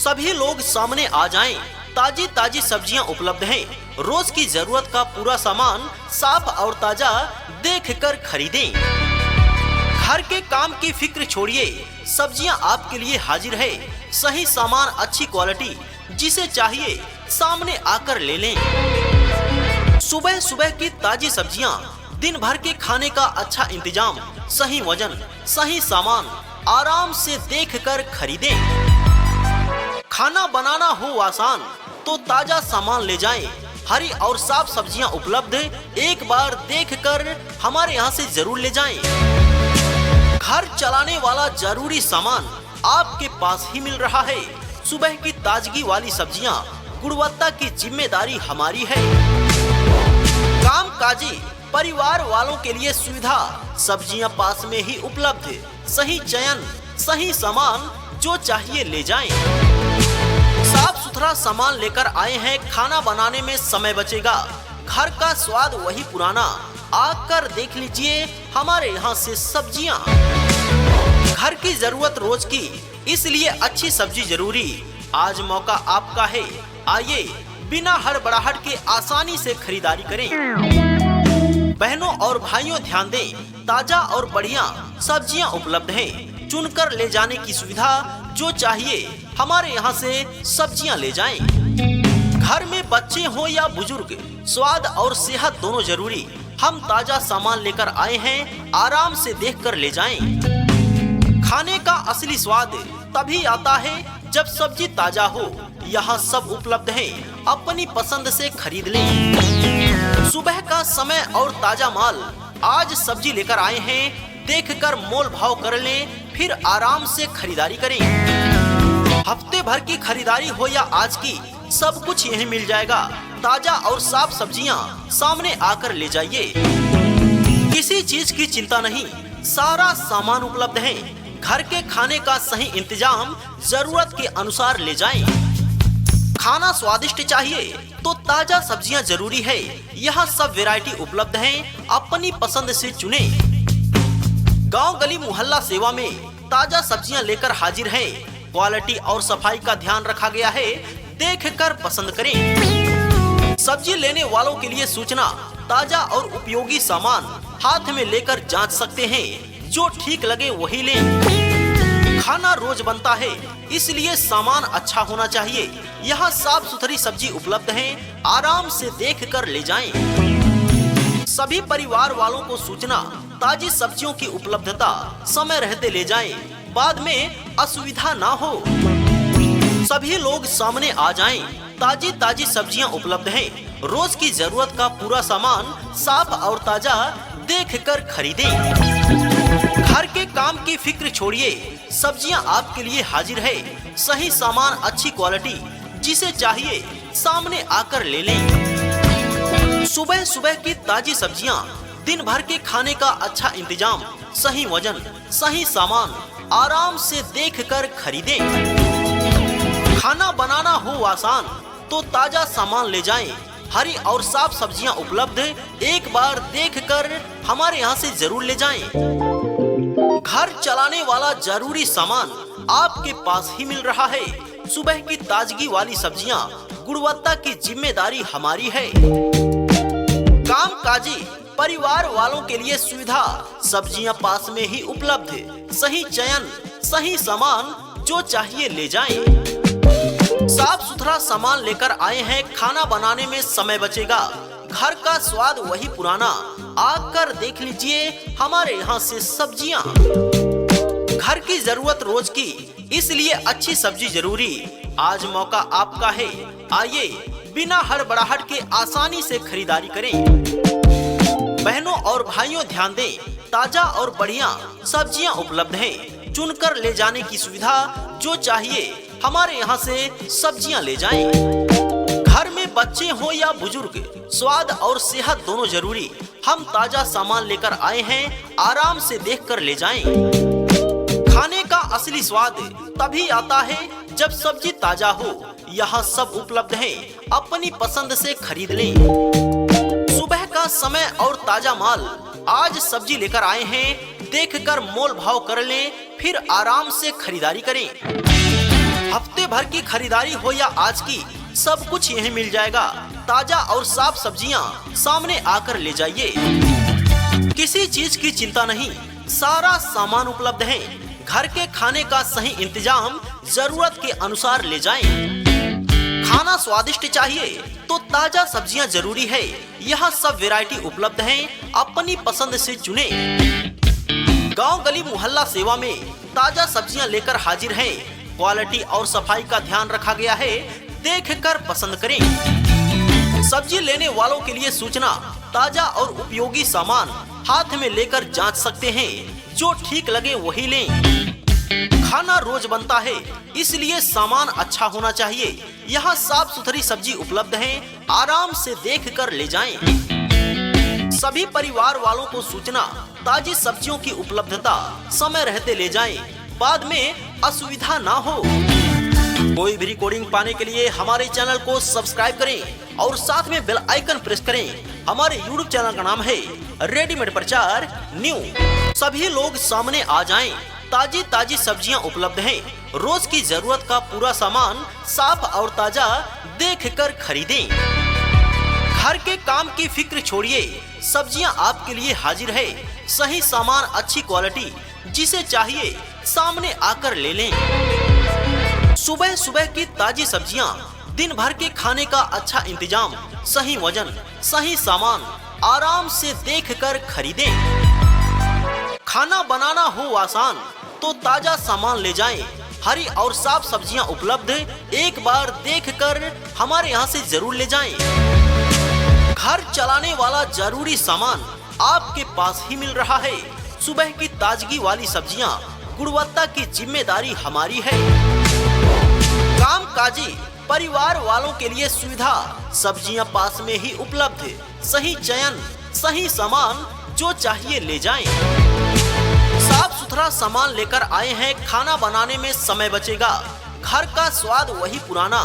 सभी लोग सामने आ जाएं। ताजी ताजी सब्जियां उपलब्ध हैं। रोज की जरूरत का पूरा सामान साफ और ताजा देखकर खरीदें। घर के काम की फिक्र छोड़िए, सब्जियां आपके लिए हाजिर है। सही सामान, अच्छी क्वालिटी, जिसे चाहिए सामने आकर ले लें। सुबह सुबह की ताजी सब्जियां, दिन भर के खाने का अच्छा इंतजाम, सही वजन, सही सामान, आराम से देखकर खरीदें। खाना बनाना हो आसान तो ताजा सामान ले जाएं। हरी और साफ सब्जियां उपलब्ध, एक बार देखकर हमारे यहाँ से जरूर ले जाएं। घर चलाने वाला जरूरी सामान आपके पास ही मिल रहा है। सुबह की ताजगी वाली सब्जियां, गुणवत्ता की जिम्मेदारी हमारी है। कामकाजी परिवार वालों के लिए सुविधा, सब्जियां पास में ही उपलब्ध, सही चयन, सही सामान, जो चाहिए ले जाएं। साफ सुथरा सामान लेकर आए हैं, खाना बनाने में समय बचेगा। घर का स्वाद वही पुराना, आकर देख लीजिए हमारे यहाँ से सब्जियां। घर की जरूरत रोज की, इसलिए अच्छी सब्जी जरूरी। आज मौका आपका है, आइए बिना हड़बड़ाहट के आसानी से खरीदारी करें। बहनों और भाइयों ध्यान दें, ताजा और बढ़िया सब्जियां उपलब्ध हैं। चुनकर ले जाने की सुविधा, जो चाहिए हमारे यहाँ से सब्जियां ले जाएं। घर में बच्चे हो या बुजुर्ग, स्वाद और सेहत दोनों जरूरी। हम ताजा सामान लेकर आए हैं, आराम से देखकर ले जाएं। खाने का असली स्वाद तभी आता है जब सब्जी ताजा हो। यहाँ सब उपलब्ध है, अपनी पसंद से खरीद लें। सुबह का समय और ताजा माल, आज सब्जी लेकर आए हैं, देखकर मोल भाव कर लें, फिर आराम से खरीदारी करें। हफ्ते भर की खरीदारी हो या आज की, सब कुछ यहीं मिल जाएगा। ताजा और साफ सब्जियां सामने आकर ले जाइए। किसी चीज की चिंता नहीं, सारा सामान उपलब्ध है। घर के खाने का सही इंतजाम जरूरत के अनुसार ले जाएं। खाना स्वादिष्ट चाहिए तो ताजा सब्जियां जरूरी है। यहाँ सब वैरायटी उपलब्ध है, अपनी पसंद से चुने। गांव गली मोहल्ला सेवा में ताजा सब्जियां लेकर हाजिर है। क्वालिटी और सफाई का ध्यान रखा गया है, देखकर पसंद करें। सब्जी लेने वालों के लिए सूचना, ताजा और उपयोगी सामान हाथ में लेकर जांच सकते हैं, जो ठीक लगे वही लें। खाना रोज बनता है, इसलिए सामान अच्छा होना चाहिए। यहाँ साफ सुथरी सब्जी उपलब्ध है, आराम से देखकर ले जाएं। सभी परिवार वालों को सूचना, ताजी सब्जियों की उपलब्धता, समय रहते ले जाएं, बाद में असुविधा ना हो। सभी लोग सामने आ जाएं। ताजी ताजी सब्जियां उपलब्ध हैं। रोज की जरूरत का पूरा सामान साफ और ताजा देखकर खरीदें। घर के काम की फिक्र छोड़िए, सब्जियां आपके लिए हाजिर है। सही सामान, अच्छी क्वालिटी, जिसे चाहिए सामने आकर ले लें। सुबह सुबह की ताजी सब्जियां, दिन भर के खाने का अच्छा इंतजाम, सही वजन, सही सामान, आराम से देखकर खरीदें। खाना बनाना हो आसान तो ताजा सामान ले जाएं। हरी और साफ सब्जियां उपलब्ध, एक बार देखकर हमारे यहाँ से जरूर ले जाएं। घर चलाने वाला जरूरी सामान आपके पास ही मिल रहा है। सुबह की ताजगी वाली सब्जियां, गुणवत्ता की जिम्मेदारी हमारी है। कामकाजी परिवार वालों के लिए सुविधा, सब्जियां पास में ही उपलब्ध, सही चयन, सही सामान, जो चाहिए ले जाएं। साफ सुथरा सामान लेकर आए हैं, खाना बनाने में समय बचेगा। घर का स्वाद वही पुराना, आकर देख लीजिए हमारे यहाँ से सब्जियां। घर की जरूरत रोज की, इसलिए अच्छी सब्जी जरूरी। आज मौका आपका है, आइए बिना हड़बड़ाहट के आसानी से खरीदारी करें। बहनों और भाइयों ध्यान दें, ताजा और बढ़िया सब्जियां उपलब्ध हैं। चुनकर ले जाने की सुविधा, जो चाहिए हमारे यहाँ से सब्जियां ले जाएं। घर में बच्चे हो या बुजुर्ग, स्वाद और सेहत दोनों जरूरी। हम ताजा सामान लेकर आए हैं, आराम से देखकर ले जाएं। खाने का असली स्वाद तभी आता है जब सब्जी ताजा हो। यहाँ सब उपलब्ध है, अपनी पसंद से खरीद लें। सुबह का समय और ताजा माल, आज सब्जी लेकर आए हैं, देखकर मोल भाव कर लें, फिर आराम से खरीदारी करें। हफ्ते भर की खरीदारी हो या आज की, सब कुछ यहीं मिल जाएगा। ताजा और साफ सब्जियां सामने आकर ले जाइए। किसी चीज की चिंता नहीं, सारा सामान उपलब्ध है। घर के खाने का सही इंतजाम जरूरत के अनुसार ले जाएं। खाना स्वादिष्ट चाहिए तो ताजा सब्जियां जरूरी है। यहाँ सब वैरायटी उपलब्ध है, अपनी पसंद से चुने। गांव गली मोहल्ला सेवा में ताजा सब्जियां लेकर हाजिर हैं। क्वालिटी और सफाई का ध्यान रखा गया है, देखकर पसंद करें। सब्जी लेने वालों के लिए सूचना, ताजा और उपयोगी सामान हाथ में लेकर जांच सकते हैं, जो ठीक लगे वही लें। खाना रोज बनता है, इसलिए सामान अच्छा होना चाहिए। यहाँ साफ सुथरी सब्जी उपलब्ध है, आराम से देखकर ले जाएं। सभी परिवार वालों को सूचना, ताजी सब्जियों की उपलब्धता समय रहते ले जाएं, बाद में असुविधा ना हो। कोई भी रिकॉर्डिंग पाने के लिए हमारे चैनल को सब्सक्राइब करें और साथ में बेल आइकन प्रेस करें। हमारे YouTube चैनल का नाम है रेडीमेड प्रचार न्यू। सभी लोग सामने आ जाएं। ताजी ताजी सब्जियां उपलब्ध हैं। रोज की जरूरत का पूरा सामान साफ और ताजा देखकर खरीदें। घर के काम की फिक्र छोड़िए, सब्जियां आपके लिए हाजिर है। सही सामान, अच्छी क्वालिटी, जिसे चाहिए सामने आकर ले लें। सुबह सुबह की ताजी सब्जियां, दिन भर के खाने का अच्छा इंतजाम, सही वजन, सही सामान, आराम से देखकर खरीदें। खाना बनाना हो आसान तो ताजा सामान ले जाएं। हरी और साफ सब्जियां उपलब्ध, एक बार देखकर हमारे यहाँ से जरूर ले जाएं। घर चलाने वाला जरूरी सामान आपके पास ही मिल रहा है। सुबह की ताजगी वाली सब्जियां, गुणवत्ता की जिम्मेदारी हमारी है। कामकाजी परिवार वालों के लिए सुविधा, सब्जियां पास में ही उपलब्ध। सही चयन, सही सामान, जो चाहिए ले जाएं। साफ सुथरा सामान लेकर आए हैं, खाना बनाने में समय बचेगा। घर का स्वाद वही पुराना,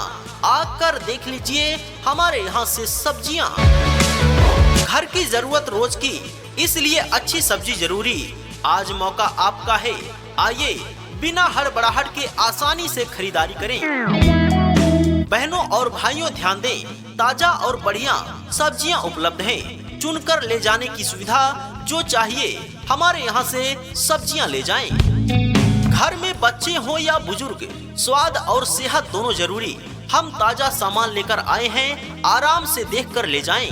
आकर देख लीजिए हमारे यहाँ से सब्जियां। घर की जरूरत रोज की, इसलिए अच्छी सब्जी जरूरी। आज मौका आपका है, आइए बिना हड़बड़ाहट के आसानी से खरीदारी करें। बहनों और भाइयों ध्यान दें, ताजा और बढ़िया सब्जियां उपलब्ध हैं। चुनकर ले जाने की सुविधा, जो चाहिए हमारे यहाँ से सब्जियां ले जाएं। घर में बच्चे हो या बुजुर्ग, स्वाद और सेहत दोनों जरूरी। हम ताजा सामान लेकर आए हैं, आराम से देखकर ले जाएं।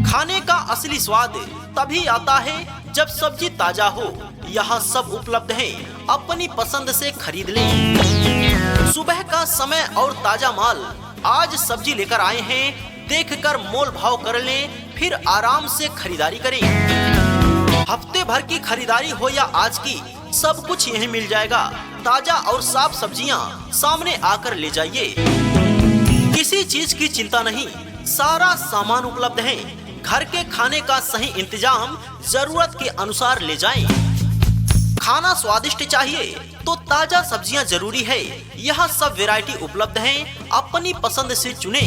खाने का असली स्वाद तभी आता है जब सब्जी ताजा हो। यहाँ सब उपलब्ध है, अपनी पसंद से खरीद लें। सुबह का समय और ताजा माल, आज सब्जी लेकर आए हैं, देखकर मोल भाव कर लें, फिर आराम से खरीदारी करें। हफ्ते भर की खरीदारी हो या आज की, सब कुछ यहीं मिल जाएगा। ताजा और साफ सब्जियां सामने आकर ले जाइए। किसी चीज की चिंता नहीं, सारा सामान उपलब्ध है। घर के खाने का सही इंतजाम जरूरत के अनुसार ले जाएं। खाना स्वादिष्ट चाहिए तो ताजा सब्जियां जरूरी है। यहाँ सब वैरायटी उपलब्ध है, अपनी पसंद से चुने।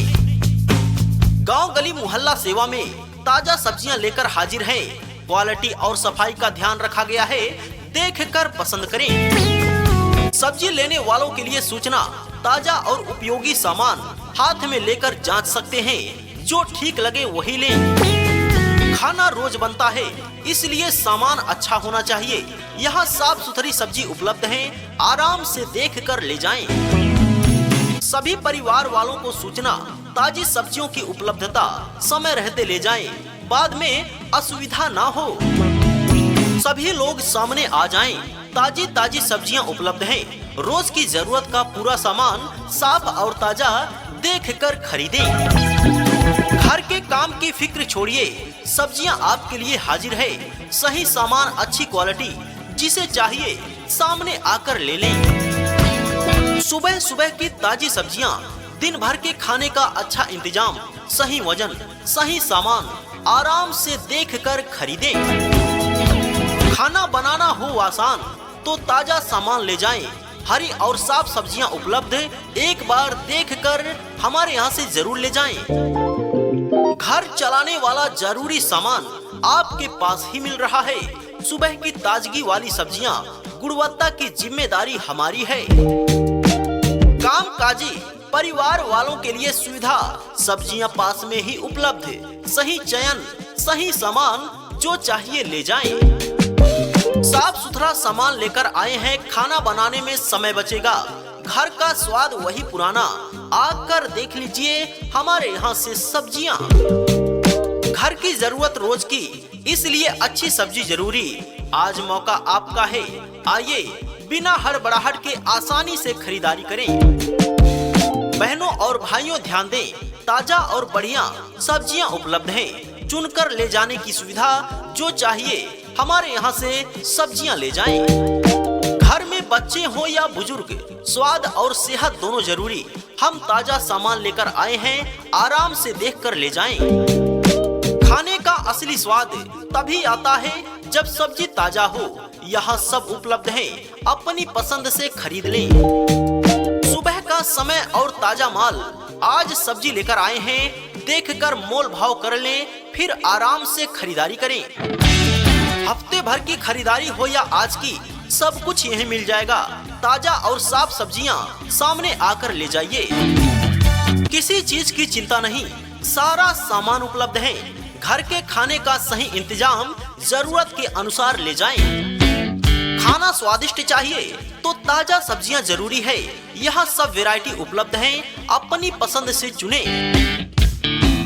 गांव गली मोहल्ला सेवा में ताजा सब्जियां लेकर हाजिर हैं। क्वालिटी और सफाई का ध्यान रखा गया है, देखकर पसंद करें। सब्जी लेने वालों के लिए सूचना, ताजा और उपयोगी सामान हाथ में लेकर जांच सकते हैं, जो ठीक लगे वही लें। खाना रोज बनता है, इसलिए सामान अच्छा होना चाहिए। यहाँ साफ सुथरी सब्जी उपलब्ध है, आराम से देखकर ले जाएं। सभी परिवार वालों को सूचना, ताजी सब्जियों की उपलब्धता समय रहते ले जाएं, बाद में असुविधा ना हो। सभी लोग सामने आ जाएं। ताजी ताजी सब्जियां उपलब्ध हैं। रोज की जरूरत का पूरा सामान साफ और ताजा देखकर खरीदें। घर के काम की फिक्र छोड़िए, सब्जियां आपके लिए हाजिर है। सही सामान, अच्छी क्वालिटी, जिसे चाहिए सामने आकर ले लें। सुबह सुबह की ताजी सब्जियां, दिन भर के खाने का अच्छा इंतजाम, सही वजन, सही सामान, आराम से देखकर खरीदें। खाना बनाना हो आसान तो ताजा सामान ले जाएं। हरी और साफ सब्जियां उपलब्ध, एक बार देखकर हमारे यहाँ से जरूर ले जाएं। घर चलाने वाला जरूरी सामान आपके पास ही मिल रहा है। सुबह की ताजगी वाली सब्जियां, गुणवत्ता की जिम्मेदारी हमारी है। कामकाजी परिवार वालों के लिए सुविधा, सब्जियां पास में ही उपलब्ध, सही चयन, सही सामान, जो चाहिए ले जाएं। साफ सुथरा सामान लेकर आए हैं, खाना बनाने में समय बचेगा, घर का स्वाद वही पुराना, आकर देख लीजिए हमारे यहाँ से सब्जियां। घर की जरूरत रोज की, इसलिए अच्छी सब्जी जरूरी, आज मौका आपका है, आइए बिना हड़बड़ाहट के आसानी से खरीदारी करें। बहनों और भाइयों ध्यान दें, ताजा और बढ़िया सब्जियां उपलब्ध हैं, चुनकर ले जाने की सुविधा, जो चाहिए हमारे यहाँ से सब्जियां ले जाएं। घर में बच्चे हो या बुजुर्ग, स्वाद और सेहत दोनों जरूरी, हम ताजा सामान लेकर आए हैं, आराम से देखकर ले जाएं। खाने का असली स्वाद तभी आता है जब सब्जी ताजा हो, यहाँ सब उपलब्ध है, अपनी पसंद से खरीद लें। सुबह का समय और ताजा माल, आज सब्जी लेकर आए हैं, देखकर मोल भाव कर लें, फिर आराम से खरीदारी करें। हफ्ते भर की खरीदारी हो या आज की, सब कुछ यहीं मिल जाएगा, ताजा और साफ सब्जियां सामने आकर ले जाइए। किसी चीज की चिंता नहीं, सारा सामान उपलब्ध है, घर के खाने का सही इंतजाम, जरूरत के अनुसार ले जाएं। खाना स्वादिष्ट चाहिए तो ताजा सब्जियां जरूरी है, यहाँ सब वैरायटी उपलब्ध है, अपनी पसंद से चुने।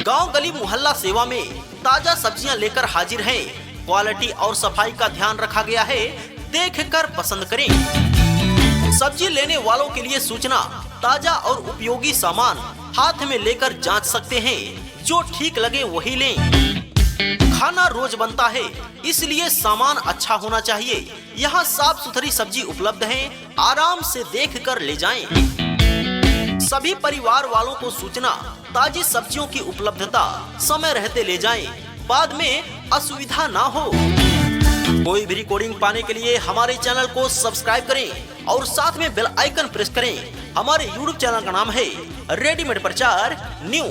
गांव गली मोहल्ला सेवा में ताजा सब्जियां लेकर हाजिर हैं, क्वालिटी और सफाई का ध्यान रखा गया है, देखकर पसंद करें। सब्जी लेने वालों के लिए सूचना, ताजा और उपयोगी सामान हाथ में लेकर जांच सकते हैं, जो ठीक लगे वही लें। खाना रोज बनता है, इसलिए सामान अच्छा होना चाहिए, यहाँ साफ सुथरी सब्जी उपलब्ध है, आराम से देखकर ले जाएं। सभी परिवार वालों को सूचना, ताजी सब्जियों की उपलब्धता, समय रहते ले जाएं, बाद में असुविधा ना हो। कोई भी रिकॉर्डिंग पाने के लिए हमारे चैनल को सब्सक्राइब करें और साथ में बेल आइकन प्रेस करें। हमारे यूट्यूब चैनल का नाम है रेडीमेड प्रचार न्यू।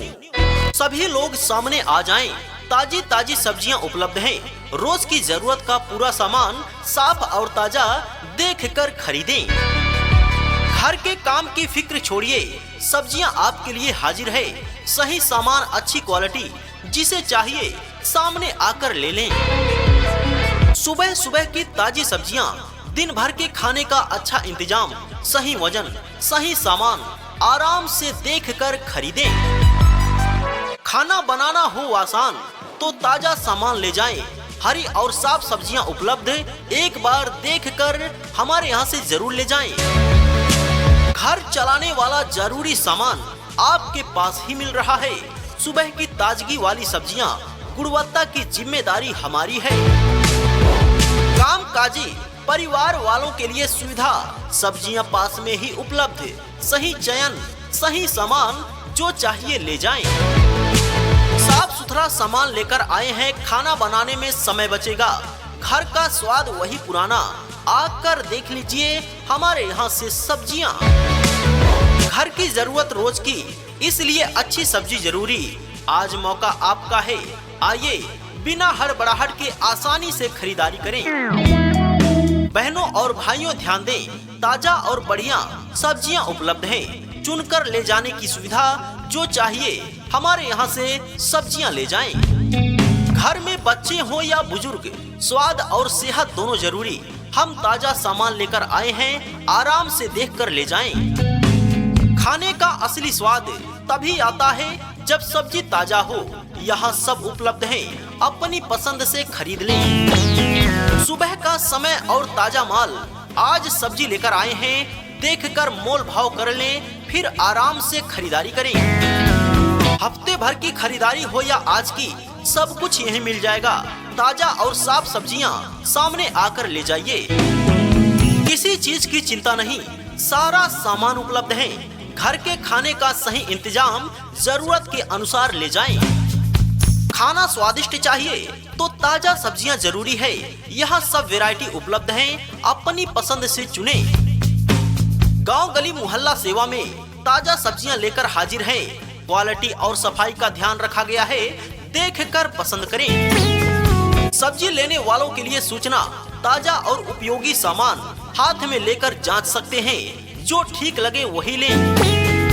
सभी लोग सामने आ जाएं, ताजी ताजी सब्जियां उपलब्ध हैं, रोज की जरूरत का पूरा सामान साफ और ताजा देखकर खरीदें। घर के काम की फिक्र छोड़िए, सब्जियां आपके लिए हाजिर है, सही सामान, अच्छी क्वालिटी, जिसे चाहिए सामने आकर ले लें। सुबह सुबह की ताजी सब्जियां, दिन भर के खाने का अच्छा इंतजाम, सही वजन, सही सामान, आराम से देखकर खरीदें। खाना बनाना हो आसान तो ताजा सामान ले जाएं, हरी और साफ सब्जियां उपलब्ध, एक बार देखकर हमारे यहाँ से जरूर ले जाएं। घर चलाने वाला जरूरी सामान आपके पास ही मिल रहा है, सुबह की ताजगी वाली सब्जियां, गुणवत्ता की जिम्मेदारी हमारी है। कामकाजी परिवार वालों के लिए सुविधा, सब्जियां पास में ही उपलब्ध, सही चयन, सही सामान, जो चाहिए ले जाएं। साफ सुथरा सामान लेकर आए हैं, खाना बनाने में समय बचेगा, घर का स्वाद वही पुराना, आकर देख लीजिए हमारे यहाँ से सब्जियां। घर की जरूरत रोज की, इसलिए अच्छी सब्जी जरूरी, आज मौका आपका है, आइए बिना हड़बड़ाहट के आसानी से खरीदारी करें। बहनों और भाइयों ध्यान दें, ताजा और बढ़िया सब्जियां उपलब्ध हैं, चुनकर ले जाने की सुविधा, जो चाहिए हमारे यहाँ से सब्जियां ले जाएं। घर में बच्चे हो या बुजुर्ग, स्वाद और सेहत दोनों जरूरी, हम ताजा सामान लेकर आए हैं, आराम से देखकर ले जाएं। खाने का असली स्वाद तभी आता है जब सब्जी ताजा हो, यहाँ सब उपलब्ध है, अपनी पसंद से खरीद लें। सुबह का समय और ताजा माल, आज सब्जी लेकर आए हैं, देखकर मोल भाव कर लें, फिर आराम से खरीदारी करें। हफ्ते भर की खरीदारी हो या आज की, सब कुछ यहीं मिल जाएगा, ताजा और साफ सब्जियां सामने आकर ले जाइए। किसी चीज की चिंता नहीं, सारा सामान उपलब्ध है, घर के खाने का सही इंतजाम, जरूरत के अनुसार ले जाएं। खाना स्वादिष्ट चाहिए तो ताजा सब्जियां जरूरी है, यहाँ सब वैरायटी उपलब्ध है, अपनी पसंद से चुने। गांव गली मोहल्ला सेवा में ताजा सब्जियां लेकर हाजिर हैं, क्वालिटी और सफाई का ध्यान रखा गया है, देखकर पसंद करें। सब्जी लेने वालों के लिए सूचना, ताजा और उपयोगी सामान हाथ में लेकर जांच सकते हैं, जो ठीक लगे वही लें।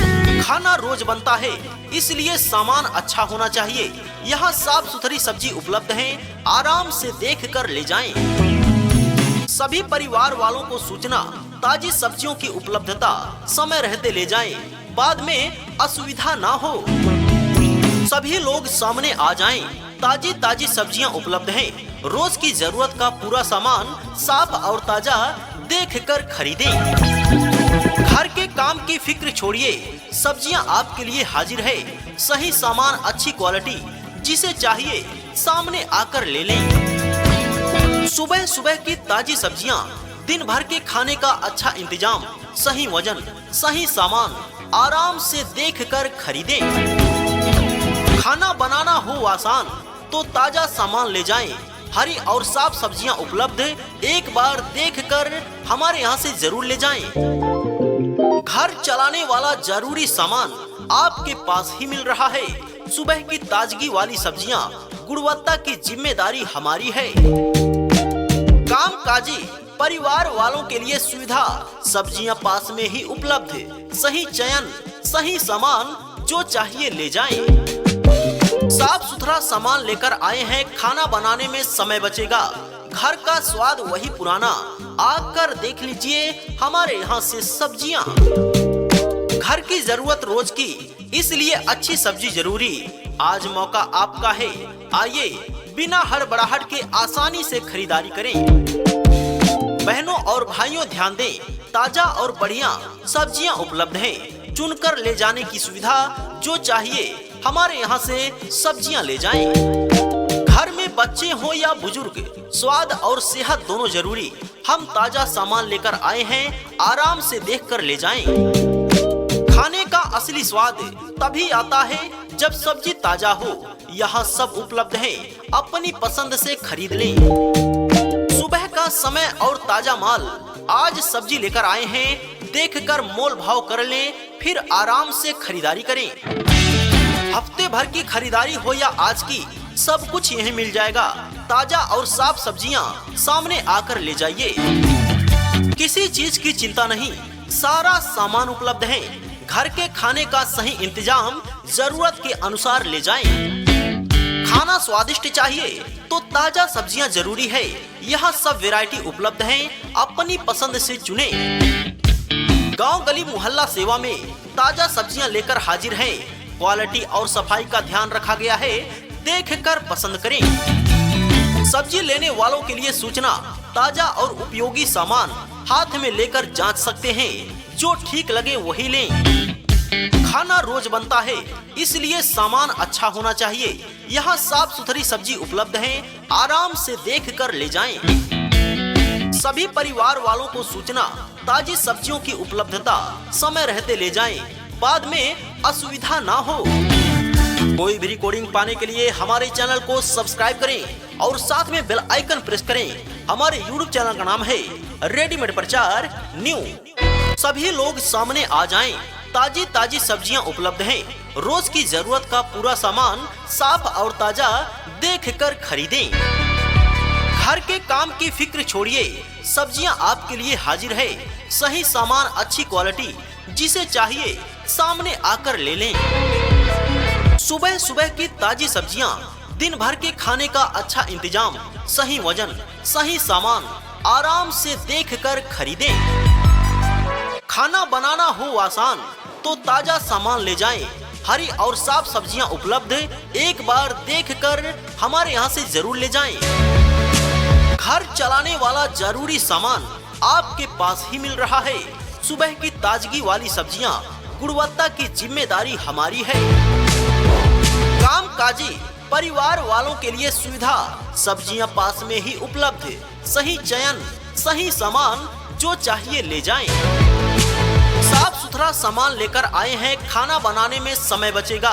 खाना रोज बनता है, इसलिए सामान अच्छा होना चाहिए। यहाँ साफ सुथरी सब्जी उपलब्ध है, आराम से देख कर ले जाएं। सभी परिवार वालों को सूचना, ताजी सब्जियों की उपलब्धता समय रहते ले जाएं, बाद में असुविधा ना हो। सभी लोग सामने आ जाएं, ताजी ताजी सब्जियां उपलब्ध हैं। रोज की जरूरत का पूरा सामान साफ और ताजा देख कर खरीदें। घर के काम की फिक्र छोड़िए, सब्जियां आपके लिए हाजिर है। सही सामान, अच्छी क्वालिटी, जिसे चाहिए सामने आकर ले लें। सुबह सुबह की ताजी सब्जियां, दिन भर के खाने का अच्छा इंतजाम, सही वजन, सही सामान, आराम से देख कर खरीदें। खाना बनाना हो आसान तो ताजा सामान ले जाएं। हरी और साफ सब्जियां उपलब्ध, एक बार देखकर हमारे यहाँ से जरूर ले जाएं। घर चलाने वाला जरूरी सामान आपके पास ही मिल रहा है। सुबह की ताजगी वाली सब्जियां, गुणवत्ता की जिम्मेदारी हमारी है। कामकाजी परिवार वालों के लिए सुविधा, सब्जियां पास में ही उपलब्ध। सही चयन, सही सामान, जो चाहिए ले जाएं। साफ सुथरा सामान लेकर आए हैं, खाना बनाने में समय बचेगा। घर का स्वाद वही पुराना, आकर देख लीजिए हमारे यहाँ से सब्जियां। घर की जरूरत रोज की, इसलिए अच्छी सब्जी जरूरी। आज मौका आपका है, आइए बिना हड़बड़ाहट के आसानी से खरीदारी करें। बहनों और भाइयों ध्यान दें, ताजा और बढ़िया सब्जियां उपलब्ध हैं। चुनकर ले जाने की सुविधा, जो चाहिए हमारे यहाँ से सब्जियां ले जाएं। घर में बच्चे हो या बुजुर्ग, स्वाद और सेहत दोनों जरूरी। हम ताजा सामान लेकर आए हैं, आराम से देखकर ले जाएं। खाने का असली स्वाद तभी आता है जब सब्जी ताजा हो। यहाँ सब उपलब्ध है, अपनी पसंद से खरीद लें। सुबह का समय और ताजा माल, आज सब्जी लेकर आए हैं, देखकर मोल भाव कर लें, फिर आराम से खरीदारी करें। हफ्ते भर की खरीदारी हो या आज की, सब कुछ यहीं मिल जाएगा। ताजा और साफ सब्जियां सामने आकर ले जाइए। किसी चीज की चिंता नहीं, सारा सामान उपलब्ध है। घर के खाने का सही इंतजाम, जरूरत के अनुसार ले जाएं। खाना स्वादिष्ट चाहिए तो ताजा सब्जियां जरूरी है। यहाँ सब वैरायटी उपलब्ध है, अपनी पसंद से चुने। गांव गली मोहल्ला सेवा में ताजा सब्जियां लेकर हाजिर हैं। क्वालिटी और सफाई का ध्यान रखा गया है, देखकर पसंद करें। सब्जी लेने वालों के लिए सूचना, ताजा और उपयोगी सामान हाथ में लेकर जांच सकते हैं। जो ठीक लगे वही लें। खाना रोज बनता है, इसलिए सामान अच्छा होना चाहिए। यहाँ साफ सुथरी सब्जी उपलब्ध है, आराम से देखकर ले जाएं। सभी परिवार वालों को सूचना, ताजी सब्जियों की उपलब्धता समय रहते ले जाएं, बाद में असुविधा ना हो। कोई भी रिकॉर्डिंग पाने के लिए हमारे चैनल को सब्सक्राइब करें और साथ में बेल आइकन प्रेस करें। हमारे यूट्यूब चैनल का नाम है रेडीमेड प्रचार न्यू। सभी लोग सामने आ जाएं, ताजी ताजी सब्जियां उपलब्ध हैं। रोज की जरूरत का पूरा सामान साफ और ताजा देख कर खरीदें। घर के काम की फिक्र छोड़िए, सब्जियां आपके लिए हाजिर है। सही सामान, अच्छी क्वालिटी, जिसे चाहिए सामने आकर ले लें। सुबह सुबह की ताजी सब्जियां, दिन भर के खाने का अच्छा इंतजाम, सही वजन, सही सामान, आराम से देखकर खरीदें। खाना बनाना हो आसान तो ताजा सामान ले जाएं। हरी और साफ सब्जियां उपलब्ध, एक बार देखकर हमारे यहाँ से जरूर ले जाएं। घर चलाने वाला जरूरी सामान आपके पास ही मिल रहा है। सुबह की ताजगी वाली सब्जियां, गुणवत्ता की जिम्मेदारी हमारी है। कामकाजी परिवार वालों के लिए सुविधा, सब्जियां पास में ही उपलब्ध। सही चयन, सही सामान, जो चाहिए ले जाएं। साफ सुथरा सामान लेकर आए हैं, खाना बनाने में समय बचेगा।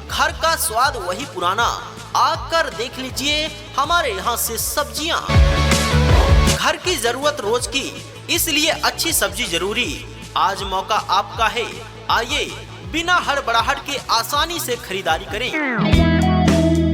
घर का स्वाद वही पुराना, आकर देख लीजिए हमारे यहाँ से सब्जियां। घर की जरूरत रोज की, इसलिए अच्छी सब्जी जरूरी। आज मौका आपका है, आइए बिना हड़बड़ाहट के आसानी से खरीदारी करें।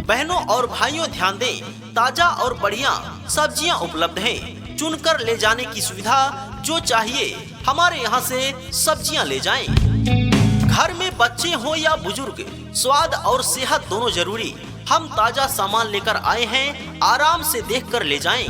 बहनों और भाइयों ध्यान दें, ताजा और बढ़िया सब्जियां उपलब्ध हैं। चुनकर ले जाने की सुविधा, जो चाहिए हमारे यहाँ से सब्जियां ले जाएं। घर में में बच्चे हो या बुजुर्ग, स्वाद और सेहत दोनों जरूरी। हम ताजा सामान लेकर आए हैं, आराम से देखकर ले जाएं।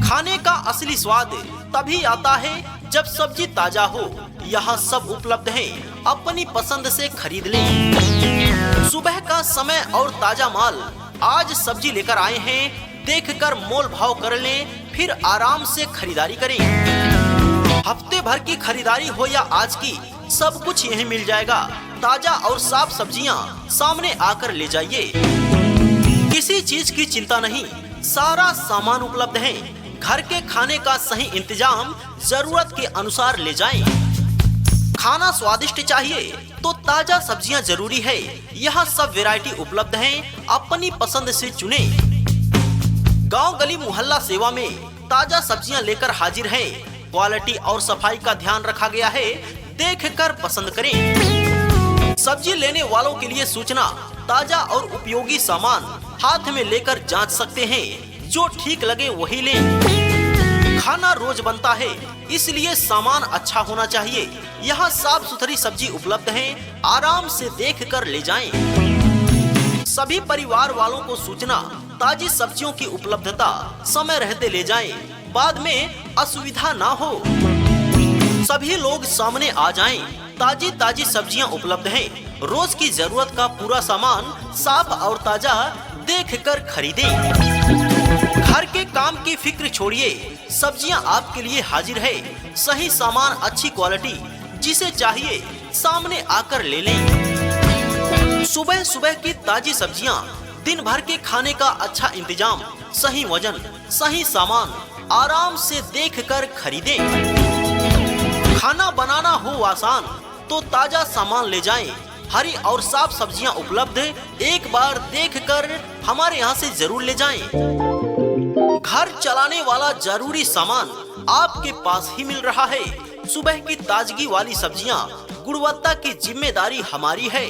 खाने का असली स्वाद तभी आता है जब सब्जी ताजा हो। यहाँ सब उपलब्ध है, अपनी पसंद से खरीद लें। सुबह का समय और ताजा माल, आज सब्जी लेकर आए हैं, देखकर मोल भाव कर लें, फिर आराम से खरीदारी करें। हफ्ते भर की खरीदारी हो या आज की, सब कुछ यहीं मिल जाएगा। ताजा और साफ सब्जियां सामने आकर ले जाइए। किसी चीज की चिंता नहीं, सारा सामान उपलब्ध है। घर के खाने का सही इंतजाम जरूरत के अनुसार ले जाएं। खाना स्वादिष्ट चाहिए तो ताजा सब्जियां जरूरी है। यहाँ सब वैरायटी उपलब्ध है, अपनी पसंद से चुने। गांव गली मोहल्ला सेवा में ताजा सब्जियां लेकर हाजिर है। क्वालिटी और सफाई का ध्यान रखा गया है, देखकर पसंद करें। सब्जी लेने वालों के लिए सूचना, ताजा और उपयोगी सामान हाथ में लेकर जांच सकते हैं, जो ठीक लगे वही लें। खाना रोज बनता है, इसलिए सामान अच्छा होना चाहिए। यहाँ साफ सुथरी सब्जी उपलब्ध है, आराम से देखकर ले जाएं। सभी परिवार वालों को सूचना, ताजी सब्जियों की उपलब्धता समय रहते ले जाएं, बाद में असुविधा ना हो। सभी लोग सामने आ जाएं, ताजी ताजी सब्जियां उपलब्ध हैं। रोज की जरूरत का पूरा सामान साफ और ताजा देखकर खरीदें। घर के काम की फिक्र छोड़िए, सब्जियां आपके लिए हाजिर है। सही सामान, अच्छी क्वालिटी, जिसे चाहिए सामने आकर ले लें। सुबह सुबह की ताजी सब्जियां, दिन भर के खाने का अच्छा इंतजाम, सही वजन, सही सामान, आराम से देखकर खरीदें। खाना बनाना हो आसान तो ताजा सामान ले जाएं। हरी और साफ सब्जियां उपलब्ध, एक बार देखकर हमारे यहाँ से जरूर ले जाएं। घर चलाने वाला जरूरी सामान आपके पास ही मिल रहा है। सुबह की ताजगी वाली सब्जियां, गुणवत्ता की जिम्मेदारी हमारी है।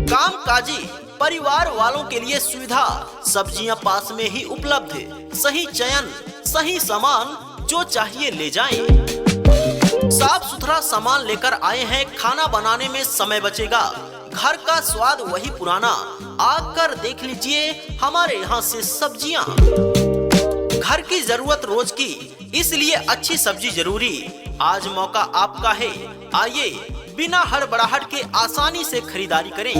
कामकाजी परिवार वालों के लिए सुविधा, सब्जियां पास में ही उपलब्ध। सही चयन, सही सामान, जो चाहिए ले जाएं। साफ सुथरा सामान लेकर आए हैं, खाना बनाने में समय बचेगा। घर का स्वाद वही पुराना, आकर देख लीजिए हमारे यहाँ से सब्जियां। घर की जरूरत रोज की, इसलिए अच्छी सब्जी जरूरी। आज मौका आपका है, आइए बिना हड़बड़ाहट के आसानी से खरीदारी करें।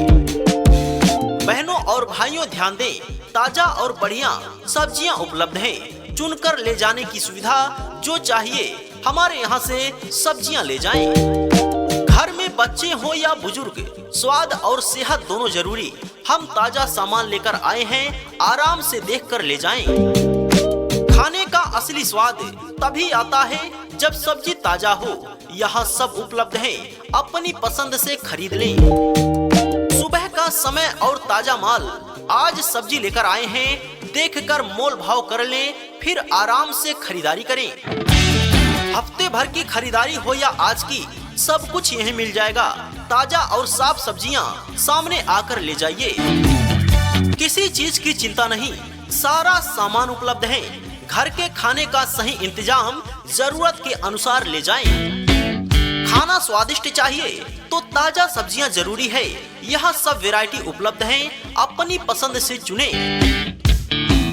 बहनों और भाइयों ध्यान दें, ताजा और बढ़िया सब्जियां उपलब्ध हैं। चुनकर ले जाने की सुविधा, जो चाहिए हमारे यहाँ से सब्जियां ले जाएं। घर में बच्चे हो या बुजुर्ग, स्वाद और सेहत दोनों जरूरी। हम ताजा सामान लेकर आए हैं, आराम से देखकर ले जाएं। खाने का असली स्वाद तभी आता है जब सब्जी ताजा हो। यहाँ सब उपलब्ध है, अपनी पसंद से खरीद लें। सुबह का समय और ताजा माल, आज सब्जी लेकर आए हैं, देखकर मोल भाव कर लें, फिर आराम से खरीदारी करें। हफ्ते भर की खरीदारी हो या आज की, सब कुछ यहीं मिल जाएगा। ताजा और साफ सब्जियां सामने आकर ले जाइए। किसी चीज की चिंता नहीं, सारा सामान उपलब्ध है। घर के खाने का सही इंतजाम जरूरत के अनुसार ले जाएं। खाना स्वादिष्ट चाहिए तो ताजा सब्जियां जरूरी है। यहाँ सब वैरायटी उपलब्ध है, अपनी पसंद से चुने।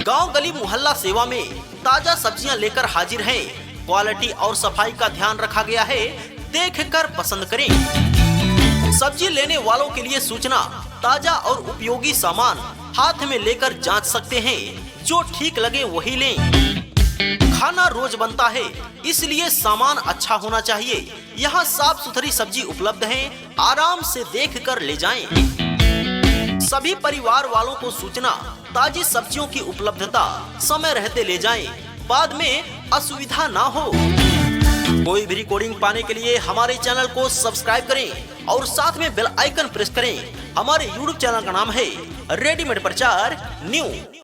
गांव गली मोहल्ला सेवा में ताजा सब्जियां लेकर हाजिर हैं। क्वालिटी और सफाई का ध्यान रखा गया है, देखकर पसंद करें। सब्जी लेने वालों के लिए सूचना, ताजा और उपयोगी सामान हाथ में लेकर जांच सकते हैं, जो ठीक लगे वही लें। खाना रोज बनता है, इसलिए सामान अच्छा होना चाहिए। यहाँ साफ सुथरी सब्जी उपलब्ध है, आराम से देखकर ले जाएं। सभी परिवार वालों को सूचना, ताजी सब्जियों की उपलब्धता समय रहते ले जाएं, बाद में असुविधा ना हो। कोई भी रिकॉर्डिंग पाने के लिए हमारे चैनल को सब्सक्राइब करें और साथ में बेल आइकन प्रेस करें। हमारे YouTube चैनल का नाम है रेडीमेड प्रचार न्यू।